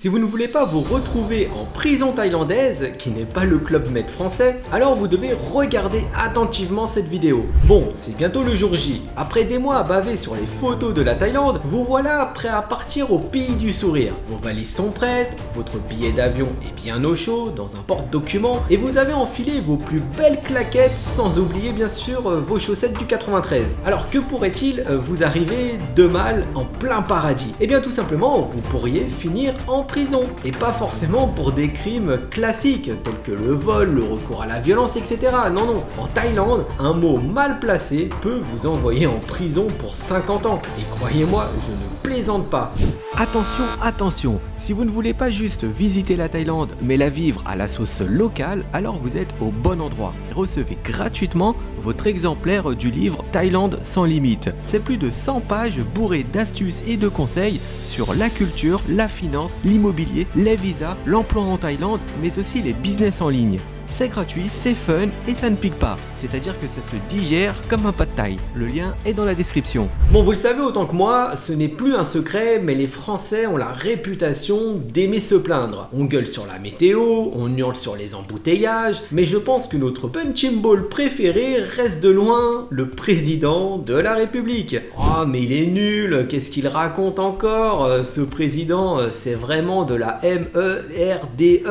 Si vous ne voulez pas vous retrouver en prison thaïlandaise, qui n'est pas le Club Med français, alors vous devez regarder attentivement cette vidéo. Bon, c'est bientôt le jour J. Après des mois à baver sur les photos de la Thaïlande, vous voilà prêt à partir au pays du sourire. Vos valises sont prêtes, votre billet d'avion est bien au chaud, dans un porte-documents, et vous avez enfilé vos plus belles claquettes, sans oublier bien sûr vos chaussettes du 93. Alors que pourrait-il vous arriver de mal en plein paradis? Eh bien tout simplement, vous pourriez finir en prison, et pas forcément pour des crimes classiques tels que le vol, le recours à la violence, etc. Non, non, en Thaïlande, un mot mal placé peut vous envoyer en prison pour 50 ans. Et croyez-moi, je ne plaisante pas. Attention, attention, si vous ne voulez pas juste visiter la Thaïlande, mais la vivre à la sauce locale, alors vous êtes au bon endroit. Recevez gratuitement votre exemplaire du livre Thaïlande sans limite. C'est plus de 100 pages bourrées d'astuces et de conseils sur la culture, la finance, l'immobilier, les visas, l'emploi en Thaïlande, mais aussi les business en ligne. C'est gratuit, c'est fun et ça ne pique pas. C'est-à-dire que ça se digère comme un pad thaï. Le lien est dans la description. Bon, vous le savez autant que moi, ce n'est plus un secret, mais les Français ont la réputation d'aimer se plaindre. On gueule sur la météo, on hurle sur les embouteillages, mais je pense que notre punching ball préféré reste de loin le président de la République. Oh, mais il est nul, qu'est-ce qu'il raconte encore ce président, c'est vraiment de la MERDE.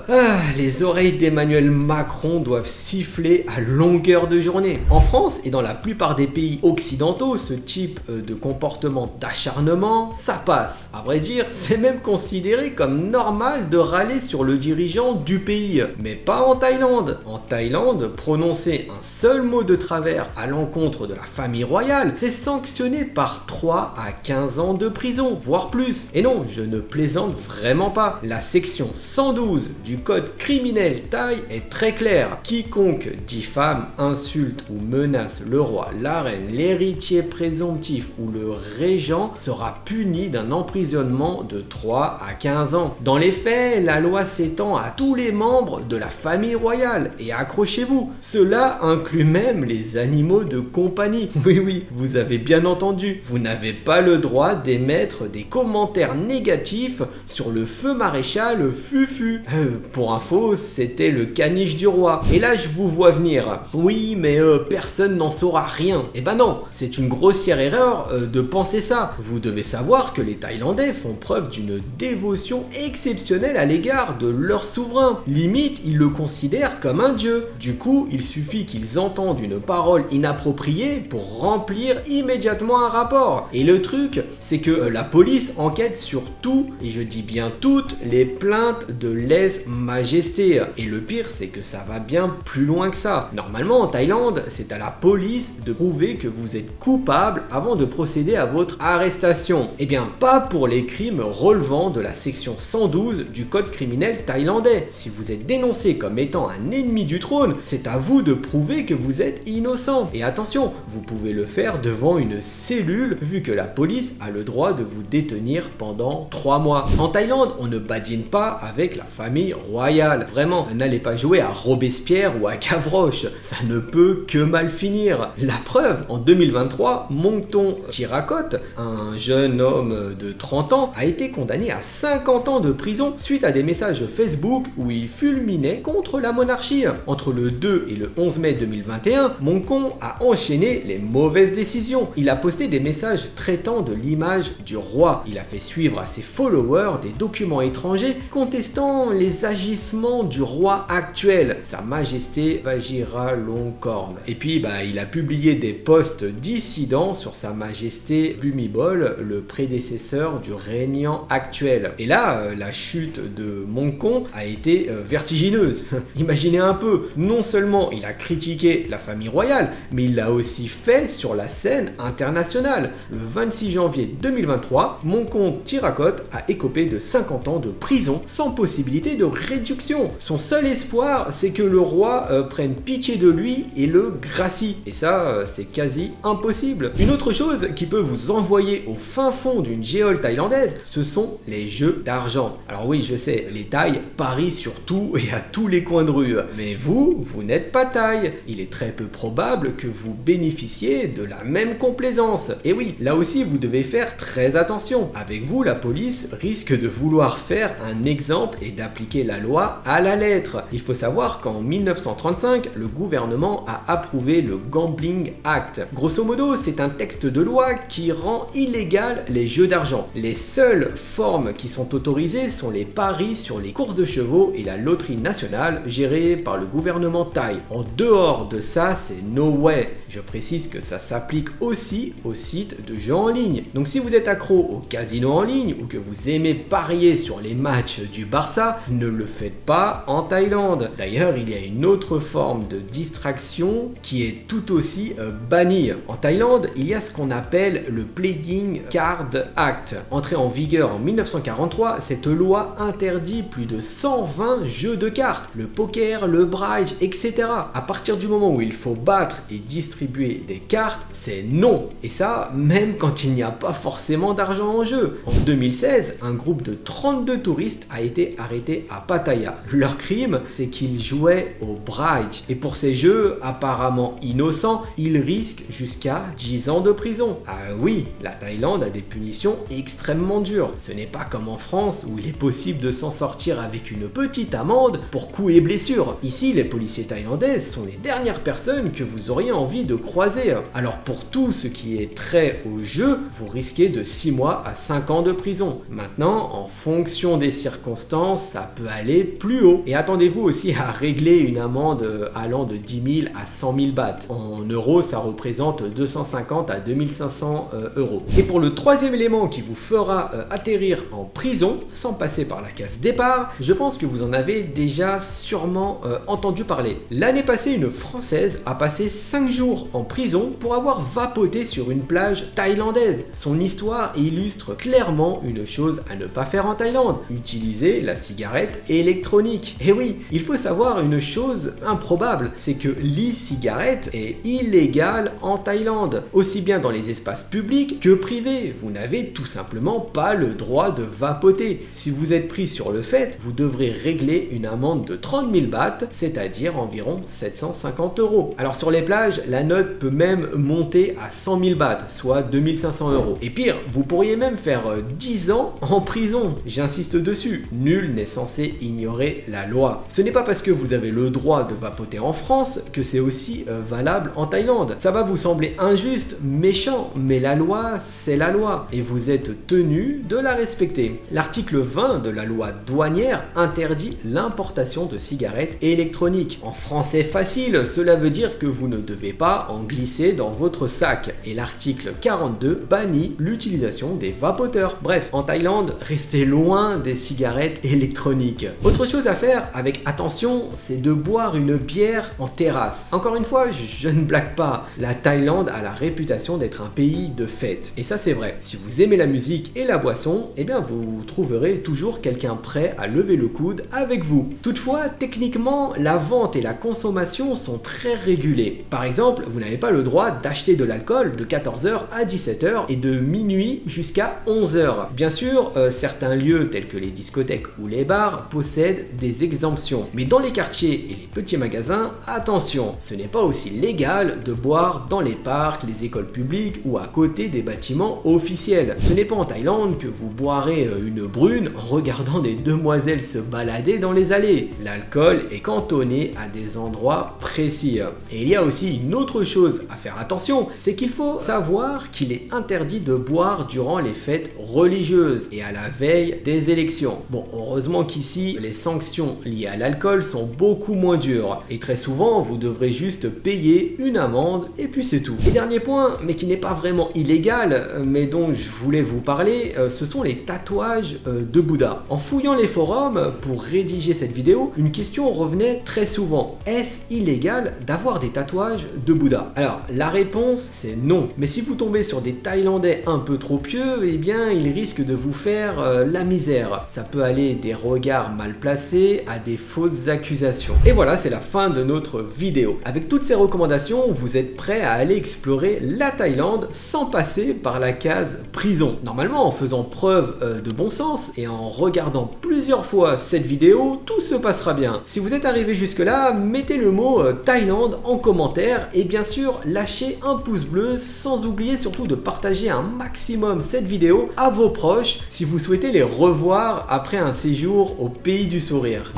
Ah, les oreilles d'Emmanuel Macron doivent siffler à longueur de journée. En France et dans la plupart des pays occidentaux, ce type de comportement d'acharnement, ça passe. À vrai dire, c'est même considéré comme normal de râler sur le dirigeant du pays. Mais pas en Thaïlande. En Thaïlande, prononcer un seul mot de travers à l'encontre de la famille royale, c'est sanctionné par 3 à 15 ans de prison, voire plus. Et non, je ne plaisante vraiment pas. La section 112 du code criminel thaï est très clair. Quiconque diffame, insulte ou menace le roi, la reine, l'héritier présomptif ou le régent sera puni d'un emprisonnement de 3 à 15 ans. Dans les faits, la loi s'étend à tous les membres de la famille royale et accrochez-vous, cela inclut même les animaux de compagnie. Oui, vous avez bien entendu, vous n'avez pas le droit d'émettre des commentaires négatifs sur le feu maréchal Fufu. Pour info, c'était le caniche du roi. Et là, je vous vois venir. Oui, mais personne n'en saura rien. Eh ben non, c'est une grossière erreur de penser ça. Vous devez savoir que les Thaïlandais font preuve d'une dévotion exceptionnelle à l'égard de leur souverain. Limite, ils le considèrent comme un dieu. Du coup, il suffit qu'ils entendent une parole inappropriée pour remplir immédiatement un rapport. Et le truc, c'est que la police enquête sur tout, et je dis bien toutes, les plaintes de lèse-majesté. Et le pire, c'est que ça va bien plus loin que ça. Normalement, en Thaïlande, c'est à la police de prouver que vous êtes coupable avant de procéder à votre arrestation. Eh bien, pas pour les crimes relevant de la section 112 du code criminel thaïlandais. Si vous êtes dénoncé comme étant un ennemi du trône, c'est à vous de prouver que vous êtes innocent. Et attention, vous pouvez le faire devant une cellule, vu que la police a le droit de vous détenir pendant 3 mois. En Thaïlande, on ne badine pas avec la famille royale. Vraiment, n'allez pas jouer à Robespierre ou à Gavroche, ça ne peut que mal finir. La preuve, en 2023, Mongton Tirakot, un jeune homme de 30 ans, a été condamné à 50 ans de prison suite à des messages Facebook où il fulminait contre la monarchie. Entre le 2 et le 11 mai 2021, Mongton a enchaîné les mauvaises décisions. Il a posté des messages traitant de l'image du roi. Il a fait suivre à ses followers des documents étrangers contestant les agissements du roi actuel, Sa Majesté Vajiralongkorn. Et puis il a publié des posts dissidents sur Sa Majesté Bhumibol, le prédécesseur du régnant actuel. Et là, la chute de Mongton a été vertigineuse. Imaginez un peu, non seulement il a critiqué la famille royale, mais il l'a aussi fait sur la scène internationale. Le 26 janvier 2023, Mongton Tirakot a écopé de 50 ans de prison sans possibilité de réduction. Son seul espoir l'histoire, c'est que le roi prenne pitié de lui et le gracie. Et ça, c'est quasi impossible. Une autre chose qui peut vous envoyer au fin fond d'une géole thaïlandaise, ce sont les jeux d'argent. Alors oui, je sais, les Thaïs parient sur tout et à tous les coins de rue. Mais vous n'êtes pas Thaï. Il est très peu probable que vous bénéficiez de la même complaisance. Et oui, là aussi, vous devez faire très attention. Avec vous, la police risque de vouloir faire un exemple et d'appliquer la loi à la lettre. Il faut savoir qu'en 1935, le gouvernement a approuvé le Gambling Act. Grosso modo, c'est un texte de loi qui rend illégal les jeux d'argent. Les seules formes qui sont autorisées sont les paris sur les courses de chevaux et la loterie nationale gérée par le gouvernement thaï. En dehors de ça, c'est no way. Je précise que ça s'applique aussi aux sites de jeux en ligne. Donc si vous êtes accro au casino en ligne ou que vous aimez parier sur les matchs du Barça, ne le faites pas en Thaïlande. D'ailleurs, il y a une autre forme de distraction qui est tout aussi bannie. En Thaïlande, il y a ce qu'on appelle le Playing Card Act. Entré en vigueur en 1943, cette loi interdit plus de 120 jeux de cartes, le poker, le bridge, etc. À partir du moment où il faut battre et distribuer des cartes, c'est non. Et ça, même quand il n'y a pas forcément d'argent en jeu. En 2016, un groupe de 32 touristes a été arrêté à Pattaya. Leur crime, c'est qu'ils jouaient au bridge. Et pour ces jeux apparemment innocents, ils risquent jusqu'à 10 ans de prison. Ah oui, la Thaïlande a des punitions extrêmement dures. Ce n'est pas comme en France où il est possible de s'en sortir avec une petite amende pour coups et blessures. Ici, les policiers thaïlandais sont les dernières personnes que vous auriez envie de croiser. Alors pour tout ce qui est trait au jeu, vous risquez de 6 mois à 5 ans de prison. Maintenant, en fonction des circonstances, ça peut aller plus haut. Et attendez-vous aussi à régler une amende allant de 10 000 à 100 000 bahts. En euros, ça représente 250 à 2500 euros. Et pour le troisième élément qui vous fera atterrir en prison sans passer par la case départ, je pense que vous en avez déjà sûrement entendu parler. L'année passée, une Française a passé 5 jours en prison pour avoir vapoté sur une plage thaïlandaise. Son histoire illustre clairement une chose à ne pas faire en Thaïlande, utiliser la cigarette électronique. Et oui, il faut savoir une chose improbable, c'est que l'e-cigarette est illégale en Thaïlande, aussi bien dans les espaces publics que privés. Vous n'avez tout simplement pas le droit de vapoter. Si vous êtes pris sur le fait, vous devrez régler une amende de 30 000 bahts, c'est-à-dire environ 750 euros. Alors sur les plages, la note peut même monter à 100 000 bahts, soit 2500 euros. Et pire, vous pourriez même faire 10 ans en prison. J'insiste dessus, nul n'est censé ignorer la loi. Ce n'est pas parce que vous avez le droit de vapoter en France que c'est aussi valable en Thaïlande. Ça va vous sembler injuste, méchant, mais la loi, c'est la loi et vous êtes tenu de la respecter. L'article 20 de la loi douanière interdit l'importation de cigarettes électroniques. En français facile, cela veut dire que vous ne devez pas en glisser dans votre sac. Et l'article 42 bannit l'utilisation des vapoteurs. Bref, en Thaïlande, restez loin des cigarettes électroniques. Autre chose à faire avec attention, c'est de boire une bière en terrasse. Encore une fois, je ne blague pas. La Thaïlande a la réputation d'être un pays de fête. Et ça, c'est vrai. Si vous aimez la musique et la boisson, eh bien, vous trouverez toujours quelqu'un prêt à lever le coude avec vous. Toutefois, techniquement, la vente et la consommation sont très régulées. Par exemple, vous n'avez pas le droit d'acheter de l'alcool de 14h à 17h et de minuit jusqu'à 11h. Bien sûr, certains lieux tels que les discothèques ou les bars possèdent des exemptions. Mais dans les quartiers et les petits magasins, attention, ce n'est pas aussi légal de boire dans les parcs, les écoles publiques ou à côté des bâtiments officiels. Ce n'est pas en Thaïlande que vous boirez une brune en regardant des demoiselles se balader dans les allées. L'alcool est cantonné à des endroits précis. Et il y a aussi une autre chose à faire attention, c'est qu'il faut savoir qu'il est interdit de boire durant les fêtes religieuses et à la veille des élections. Bon, heureusement qu'ici, les sanctions liées à l'alcool sont beaucoup moins dures. Et très souvent, vous devrez juste payer une amende et puis c'est tout. Et dernier point, mais qui n'est pas vraiment illégal, mais dont je voulais vous parler, ce sont les tatouages de Bouddha. En fouillant les forums pour rédiger cette vidéo, une question revenait très souvent. Est-ce illégal d'avoir des tatouages de Bouddha? Alors, la réponse, c'est non. Mais si vous tombez sur des Thaïlandais un peu trop pieux, eh bien, ils risquent de vous faire la misère. Ça peut aller des regards mal placés à des fausses fausses accusations. Et voilà, c'est la fin de notre vidéo. Avec toutes ces recommandations, vous êtes prêts à aller explorer la Thaïlande sans passer par la case prison. Normalement, en faisant preuve de bon sens et en regardant plusieurs fois cette vidéo, tout se passera bien. Si vous êtes arrivé jusque là, mettez le mot Thaïlande en commentaire et bien sûr, lâchez un pouce bleu sans oublier surtout de partager un maximum cette vidéo à vos proches si vous souhaitez les revoir après un séjour au pays du sourire.